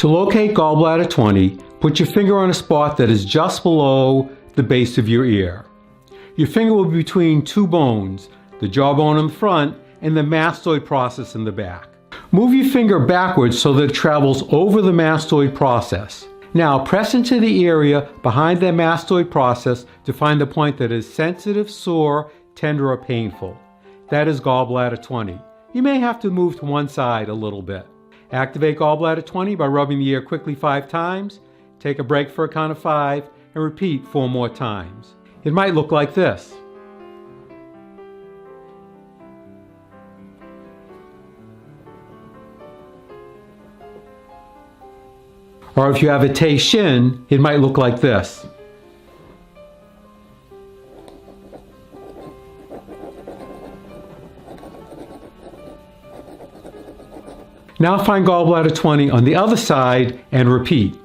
To locate gallbladder 20, put your finger on a spot that is just below the base of your ear. Your finger will be between two bones, the jawbone in the front and the mastoid process in the back. Move your finger backwards so that it travels over the mastoid process. Now press into the area behind the mastoid process to find the point that is sensitive, sore, tender, or painful. That is gallbladder 20. You may have to move to one side a little bit. Activate gallbladder 20 by rubbing the ear quickly 5 times. Take a break for a count of 5 and repeat 4 more times. It might look like this. Or if you have a Tay Shin, it might look like this. Now find gallbladder 20 on the other side and repeat.